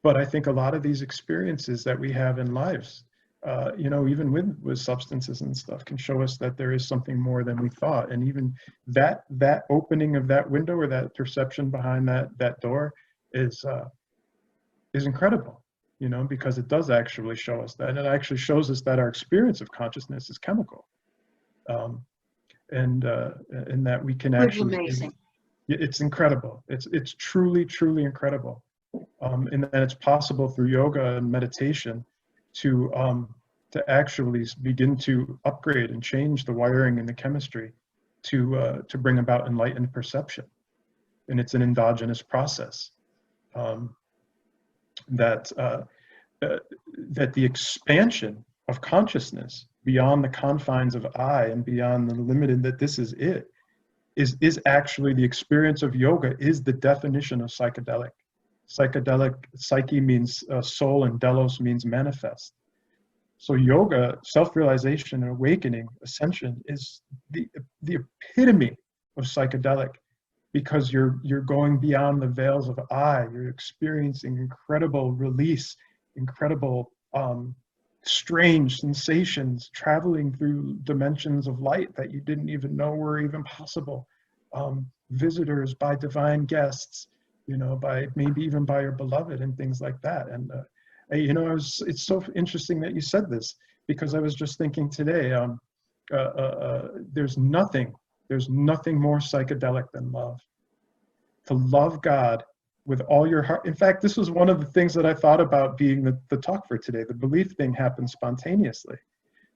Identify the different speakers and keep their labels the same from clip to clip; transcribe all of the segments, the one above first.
Speaker 1: But I think a lot of these experiences that we have in lives, even with substances and stuff, can show us that there is something more than we thought. And even that opening of that window, or that perception behind that door, is incredible, because it does actually show us that. And it actually shows us that our experience of consciousness is chemical. And that we can actually,
Speaker 2: amazing.
Speaker 1: It's incredible. It's truly, truly incredible. And that it's possible through yoga and meditation to actually begin to upgrade and change the wiring and the chemistry to bring about enlightened perception. And it's an endogenous process. That the expansion of consciousness beyond the confines of I and beyond the limited that this is it is actually the experience of yoga, is the definition of psychedelic. Psychedelic, psyche means soul, and delos means manifest. So yoga, self-realization and awakening, ascension, is the epitome of psychedelic, because you're going beyond the veils of I. You're experiencing incredible release, incredible strange sensations, traveling through dimensions of light that you didn't even know were even possible. Visitors by divine guests, by maybe even by your beloved, and things like that. And it's so interesting that you said this, because I was just thinking today, there's nothing more psychedelic than love. To love God with all your heart. In fact, this was one of the things that I thought about being the talk for today. The belief thing happened spontaneously.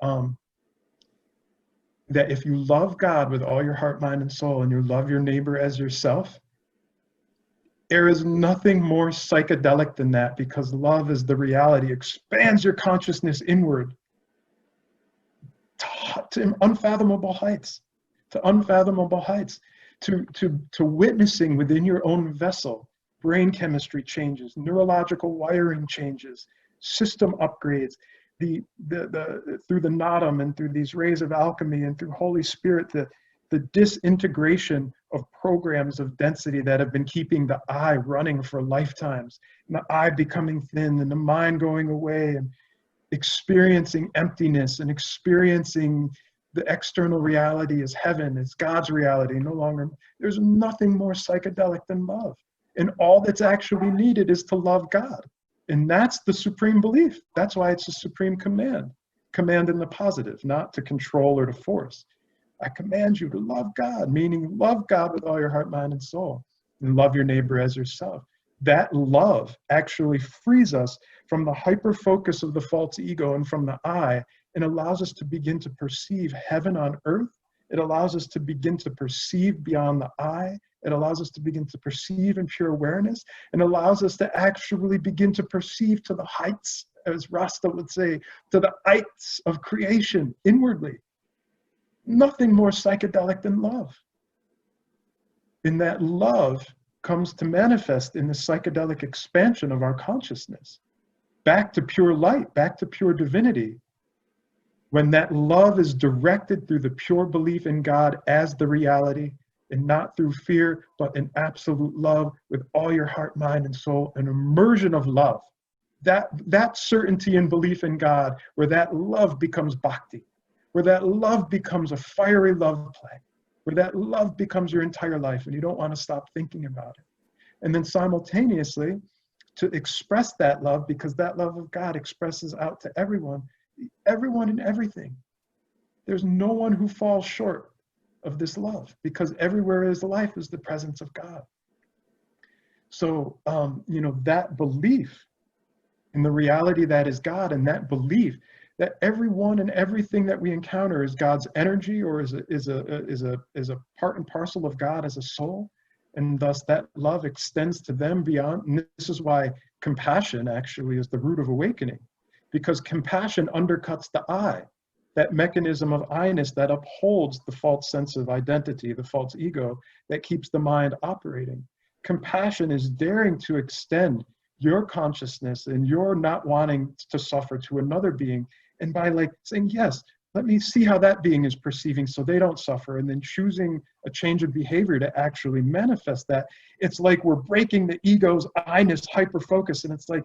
Speaker 1: That if you love God with all your heart, mind, and soul, and you love your neighbor as yourself, there is nothing more psychedelic than that, because love is the reality, expands your consciousness inward to unfathomable heights, to witnessing within your own vessel, brain chemistry changes, neurological wiring changes, system upgrades, through the nadam and through these rays of alchemy and through Holy Spirit, the disintegration of programs of density that have been keeping the I running for lifetimes, and the I becoming thin, and the mind going away, and experiencing emptiness, and experiencing the external reality as heaven, as God's reality, no longer. There's nothing more psychedelic than love. And all that's actually needed is to love God. And that's the supreme belief. That's why it's a supreme command. Command in the positive, not to control or to force. I command you to love God, meaning love God with all your heart, mind, and soul, and love your neighbor as yourself. That love actually frees us from the hyper-focus of the false ego and from the I, and allows us to begin to perceive heaven on earth. It allows us to begin to perceive beyond the I. It allows us to begin to perceive in pure awareness, and allows us to actually begin to perceive to the heights, as Rasta would say, to the heights of creation inwardly. Nothing more psychedelic than love. And that love comes to manifest in the psychedelic expansion of our consciousness, back to pure light, back to pure divinity. When that love is directed through the pure belief in God as the reality, and not through fear, but in absolute love with all your heart, mind, and soul, an immersion of love. That certainty and belief in God, where that love becomes bhakti, where that love becomes a fiery love play, where that love becomes your entire life and you don't want to stop thinking about it. And then simultaneously, to express that love, because that love of God expresses out to everyone and everything. There's no one who falls short of this love, because everywhere is life is the presence of God. So, that belief in the reality that is God, and that belief that everyone and everything that we encounter is God's energy, or is a part and parcel of God as a soul, and thus that love extends to them beyond. And this is why compassion actually is the root of awakening, because compassion undercuts the I, that mechanism of I-ness that upholds the false sense of identity, the false ego that keeps the mind operating. Compassion is daring to extend your consciousness and your not wanting to suffer to another being, and by saying, yes, Let me see how that being is perceiving so they don't suffer, and then choosing a change of behavior to actually manifest that. It's like we're breaking the ego's I-ness hyper-focus, and it's like,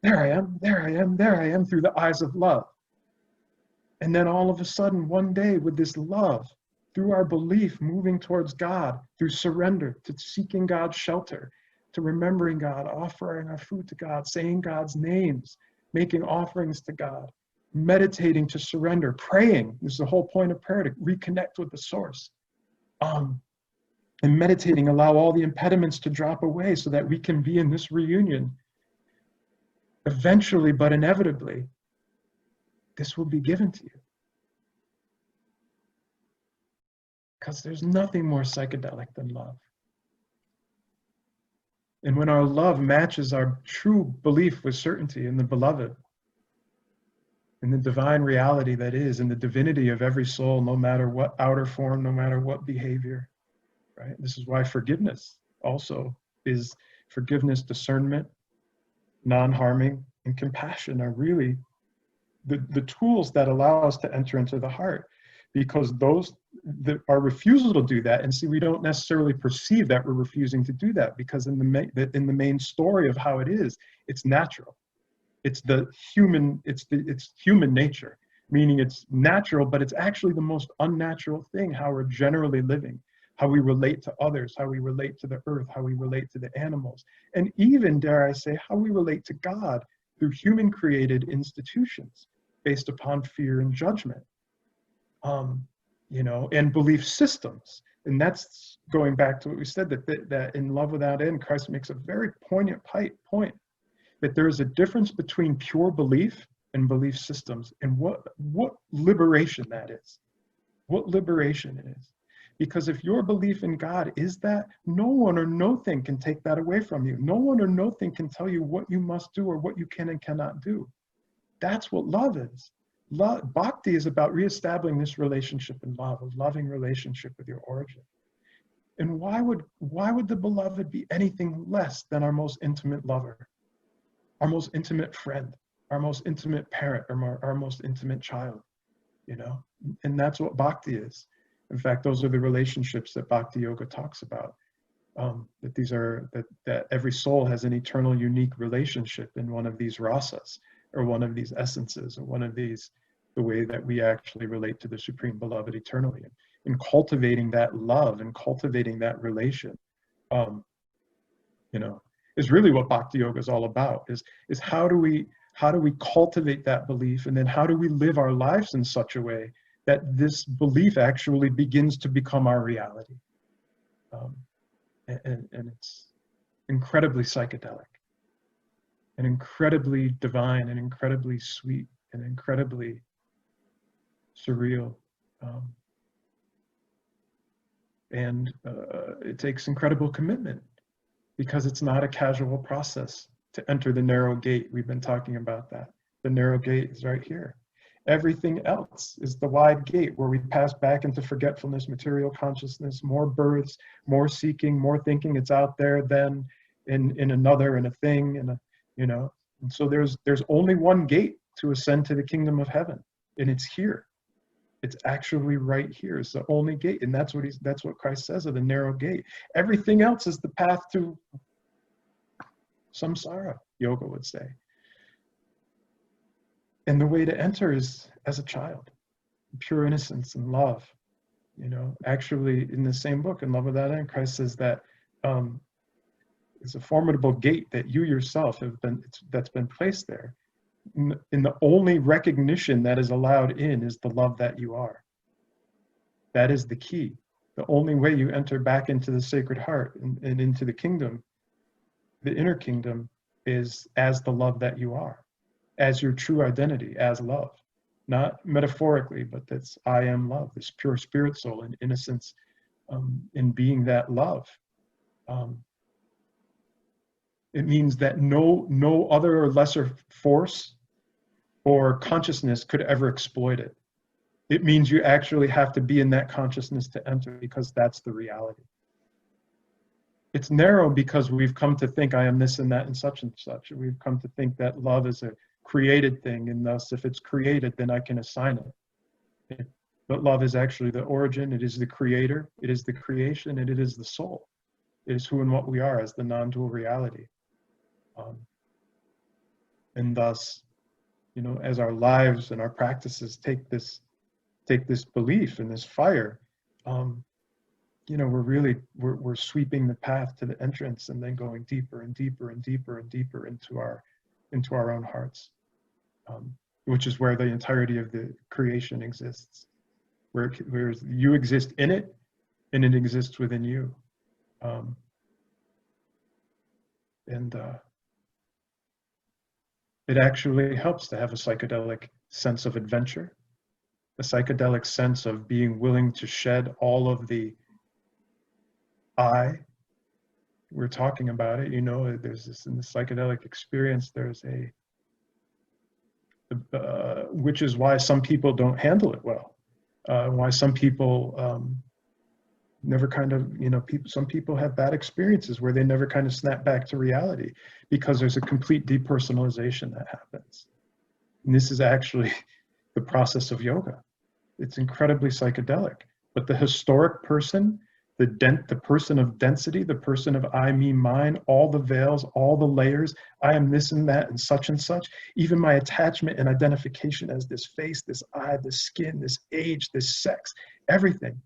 Speaker 1: there I am, there I am, there I am, through the eyes of love. And then all of a sudden, one day, with this love, through our belief, moving towards God, through surrender, to seeking God's shelter, to remembering God, offering our food to God, saying God's names, making offerings to God, meditating to surrender, praying. This is the whole point of prayer, to reconnect with the source. And meditating, allow all the impediments to drop away so that we can be in this reunion. Eventually, but inevitably, this will be given to you. Because there's nothing more psychedelic than love. And when our love matches our true belief with certainty in the beloved, in the divine reality that is, in the divinity of every soul, no matter what outer form, no matter what behavior, right? This is why forgiveness also is forgiveness, discernment, non-harming, and compassion are really the tools that allow us to enter into the heart. Because our refusal to do that, and see, we don't necessarily perceive that we're refusing to do that, because in the main story of how it is, it's natural. It's human nature, meaning it's natural, but it's actually the most unnatural thing, how we're generally living, how we relate to others, how we relate to the earth, how we relate to the animals, and even, dare I say, how we relate to God through human-created institutions based upon fear and judgment. And belief systems. And that's going back to what we said, that in Love Without End, Christ makes a very poignant point, that there is a difference between pure belief and belief systems, and what liberation that is. What liberation it is. Because if your belief in God is that, no one or nothing can take that away from you. No one or nothing can tell you what you must do or what you can and cannot do. That's what love is. Love, Bhakti is about reestablishing this relationship in love, a loving relationship with your origin. And why would the beloved be anything less than our most intimate lover, our most intimate friend, our most intimate parent, or our most intimate child, And that's what Bhakti is. In fact, those are the relationships that Bhakti Yoga talks about. That every soul has an eternal, unique relationship in one of these rasas, or one of these essences, or one of these, the way that we actually relate to the Supreme Beloved eternally. And cultivating that love and cultivating that relation, is really what Bhakti Yoga is all about, is how do we cultivate that belief, and then how do we live our lives in such a way that this belief actually begins to become our reality. And it's incredibly psychedelic, and incredibly divine, and incredibly sweet, and incredibly surreal. It takes incredible commitment, because it's not a casual process to enter the narrow gate. We've been talking about that. The narrow gate is right here. Everything else is the wide gate, where we pass back into forgetfulness, material consciousness, more births, more seeking, more thinking it's out there than in another, in a thing, and so there's only one gate to ascend to the kingdom of heaven, and it's here. It's actually right here. It's the only gate, and that's what Christ says of the narrow gate. Everything else is the path to samsara, yoga would say. And the way to enter is as a child, pure innocence and love. Actually, in the same book, in Love Without End, Christ says that it's a formidable gate that you yourself that's been placed there. And the only recognition that is allowed in is the love that you are. That is the key. The only way you enter back into the Sacred Heart and into the kingdom, the inner kingdom, is as the love that you are, as your true identity, as love. Not metaphorically, but that's I am love, this pure spirit soul and innocence in being that love. It means that no other or lesser force or consciousness could ever exploit it. It means you actually have to be in that consciousness to enter, because that's the reality. It's narrow because we've come to think I am this and that and such. We've come to think that love is a created thing, and thus if it's created, then I can assign it. But love is actually the origin, it is the creator, it is the creation, and it is the soul. It is who and what we are as the non-dual reality. And thus, you know, as our lives and our practices take this belief and this fire, you know, we're sweeping the path to the entrance and then going deeper and deeper and deeper and deeper into our own hearts, which is where the entirety of the creation exists, where you exist in it and it exists within you. It actually helps to have a psychedelic sense of adventure, a psychedelic sense of being willing to shed all of the I. We're talking about it, you know, there's this in the psychedelic experience, there's which is why some people don't handle it well, why some people never kind of, you know, some people have bad experiences where they never kind of snap back to reality because there's a complete depersonalization that happens. And this is actually the process of yoga. It's incredibly psychedelic, but the historic person, the person of density, the person of I, me, mine, all the veils, all the layers, I am this and that and such, even my attachment and identification as this face, this eye, this skin, this age, this sex, everything,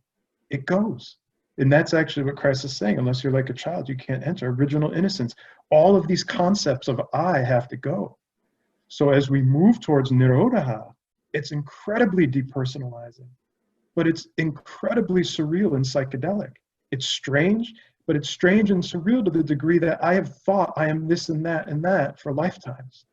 Speaker 1: it goes. And that's actually what Christ is saying. Unless you're like a child, you can't enter original innocence. All of these concepts of I have to go. So as we move towards Nirodha, it's incredibly depersonalizing, but it's incredibly surreal and psychedelic. It's strange, but it's strange and surreal to the degree that I have thought I am this and that for lifetimes.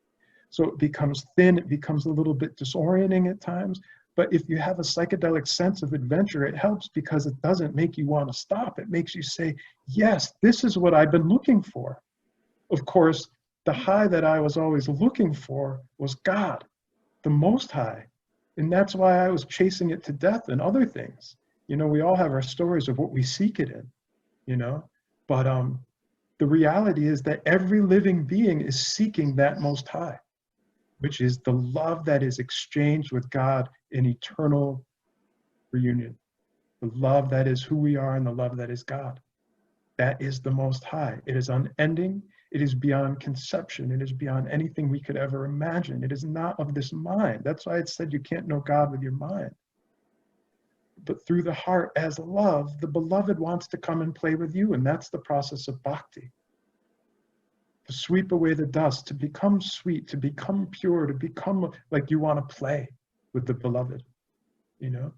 Speaker 1: So it becomes thin, it becomes a little bit disorienting at times. But if you have a psychedelic sense of adventure, it helps because it doesn't make you want to stop. It makes you say, yes, this is what I've been looking for. Of course, the high that I was always looking for was God, the Most High. And that's why I was chasing it to death and other things. You know, we all have our stories of what we seek it in, you know, but the reality is that every living being is seeking that Most High, which is the love that is exchanged with God in eternal reunion. The love that is who we are and the love that is God. That is the Most High. It is unending. It is beyond conception. It is beyond anything we could ever imagine. It is not of this mind. That's why it said you can't know God with your mind. But through the heart as love, the beloved wants to come and play with you, and that's the process of bhakti. To sweep away the dust, to become sweet, to become pure, to become like you want to play with the beloved, you know?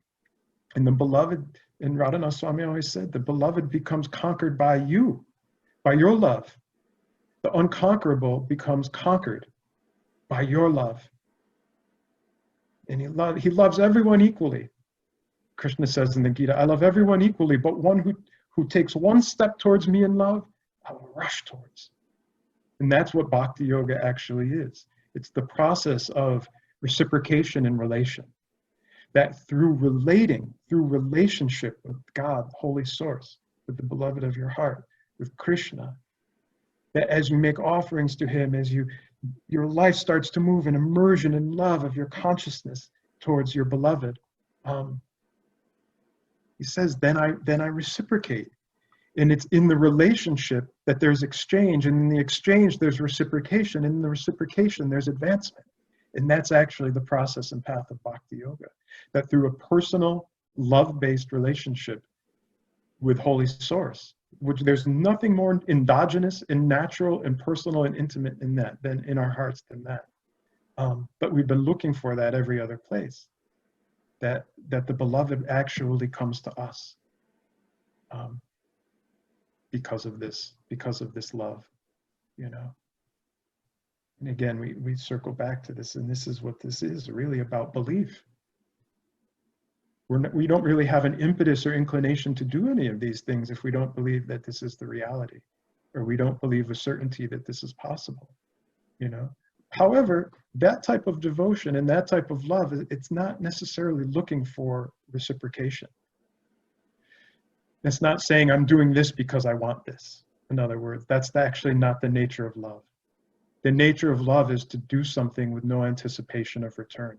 Speaker 1: And the beloved, and Radhanath Swami always said, the beloved becomes conquered by you, by your love. The unconquerable becomes conquered by your love. And he loves everyone equally. Krishna says in the Gita, I love everyone equally, but one who takes one step towards me in love, I will rush towards. And that's what Bhakti Yoga actually is. It's the process of reciprocation and relation. That through relationship with God, Holy Source, with the beloved of your heart, with Krishna, that as you make offerings to him, as your life starts to move in immersion and love of your consciousness towards your beloved, he says, then I reciprocate. And it's in the relationship that there's exchange, and in the exchange there's reciprocation, and in the reciprocation there's advancement. And that's actually the process and path of Bhakti Yoga. That through a personal, love-based relationship with Holy Source, which there's nothing more endogenous and natural and personal and intimate in that, than in our hearts than that. But we've been looking for that every other place. That the beloved actually comes to us because of this love, you know. And again, we circle back to this, and this is what this is really about: belief. We don't really have an impetus or inclination to do any of these things if we don't believe that this is the reality, or we don't believe with certainty that this is possible, you know. However, that type of devotion and that type of love, it's not necessarily looking for reciprocation. It's not saying I'm doing this because I want this. In other words, that's actually not the nature of love. The nature of love is to do something with no anticipation of return.